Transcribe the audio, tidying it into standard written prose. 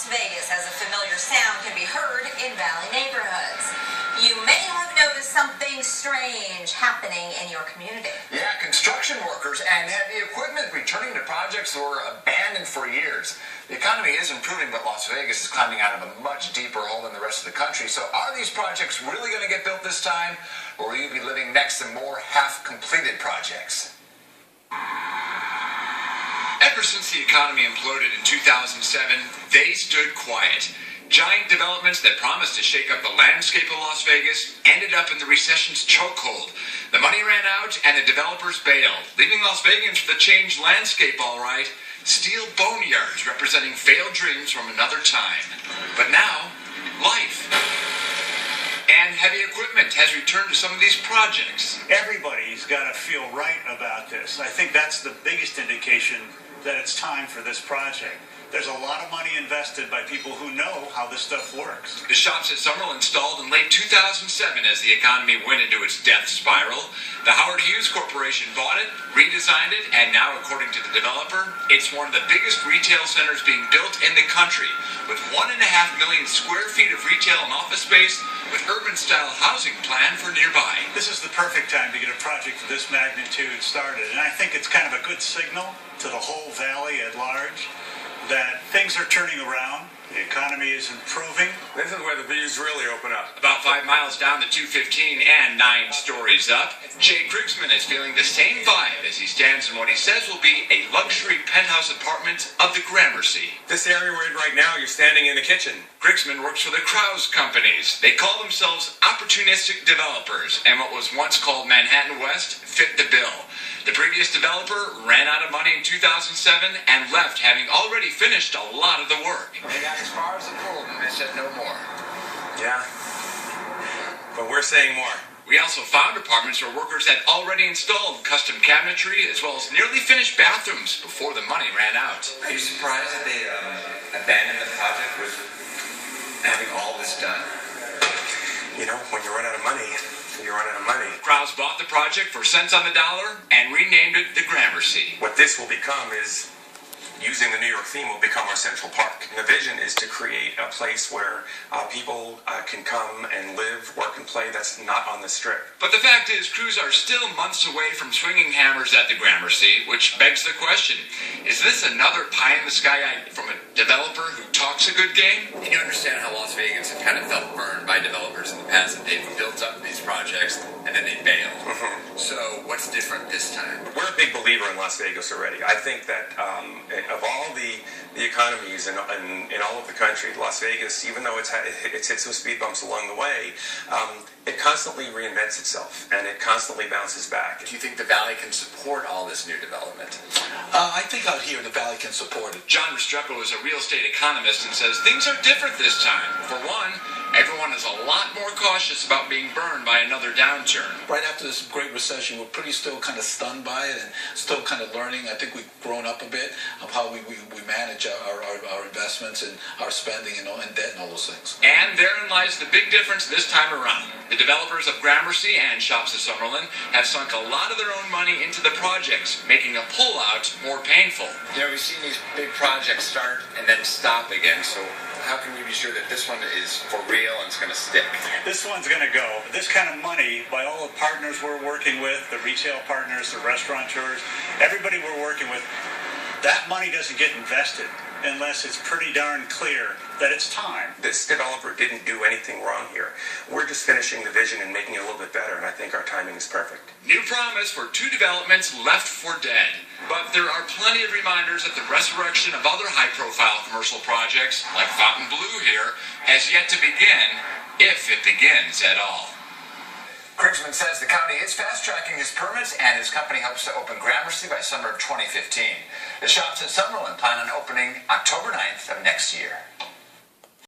Las Vegas, as a familiar sound can be heard in Valley neighborhoods. You may have noticed something strange happening in your community. Yeah, construction workers and heavy equipment returning to projects that were abandoned for years. The economy is improving, but Las Vegas is climbing out of a much deeper hole than the rest of the country. So are these projects really going to get built this time, or will you be living next to more half-completed projects? Ever since the economy imploded in 2007, they stood quiet. Giant developments that promised to shake up the landscape of Las Vegas ended up in the recession's chokehold. The money ran out and the developers bailed, leaving Las Vegans with a changed landscape, all right. Steel boneyards representing failed dreams from another time. But now, life. And heavy equipment has returned to some of these projects. Everybody's got to feel right about this. I think that's the biggest indication that it's time for this project. There's a lot of money invested by people who know how this stuff works. The shops at Summerlin installed in late 2007 as the economy went into its death spiral. The Howard Hughes Corporation bought it, redesigned it, and now, according to the developer, it's one of the biggest retail centers being built in the country, with 1.5 million square feet of retail and office space, with urban-style housing planned for nearby. This is the perfect time to get a project of this magnitude started, and I think it's kind of a good signal to the whole valley at large that things are turning around, the economy is improving. This is where the views really open up. About 5 miles down the 215 and 9 stories up, Jay Krigsman is feeling the same vibe as he stands in what he says will be a luxury penthouse apartment of the Gramercy. This area we're in right now, you're standing in the kitchen. Krigsman works for the Krause companies. They call themselves opportunistic developers, and what was once called Manhattan West fit the bill. The previous developer ran out of money in 2007 and left, having already finished a lot of the work. They got as far as the pool and they said no more. Yeah, but we're saying more. We also found apartments where workers had already installed custom cabinetry as well as nearly finished bathrooms before the money ran out. Are you surprised that they abandoned the project with having all this done? You know, when you run out of money, you run out of money. Krause bought the project for cents on the dollar and renamed it the Gramercy. What this will become is, using the New York theme, will become our Central Park. And the vision is to create a place where people can come and live, work, and play that's not on the Strip. But the fact is, crews are still months away from swinging hammers at the Gramercy, which begs the question, is this another pie-in-the-sky idea from a developer who talks a good game? And you understand how Las Vegans have kind of felt burned by developers in the past, that they've built up these projects and then they bail. So what's different this time? We're a big believer in Las Vegas already. I think that of all the economies in all of the country, Las Vegas, even though it's hit some speed bumps along the way, it constantly reinvents itself and it constantly bounces back. Do you think the Valley can support all this new development? I think out here the Valley can support it. John Restrepo is a real estate economist and says things are different this time. For one, everyone is a lot more cautious about being burned by another downturn. Right after this Great Recession, we're pretty still kind of stunned by it and still kind of learning. I think we've grown up a bit of how we manage our investments and our spending and debt and all those things. And therein lies the big difference this time around. The developers of Gramercy and Shops at Summerlin have sunk a lot of their own money into the projects, making a pullout more painful. You know, we've seen these big projects start and then stop again, so how can we be sure that this one is for real and it's going to stick? This one's going to go. This kind of money, by all the partners we're working with, the retail partners, the restaurateurs, everybody we're working with, that money doesn't get invested unless it's pretty darn clear that it's time. This developer didn't do anything wrong here. We're just finishing the vision and making it a little bit better, and I think our timing is perfect. New promise for 2 developments left for dead. But there are plenty of reminders that the resurrection of other high-profile commercial projects, like Fontainebleau here, has yet to begin, if it begins at all. Krigsman says the county is fast-tracking his permits, and his company hopes to open Gramercy by summer of 2015. The Shops at Summerlin plan on opening October 9th of next year.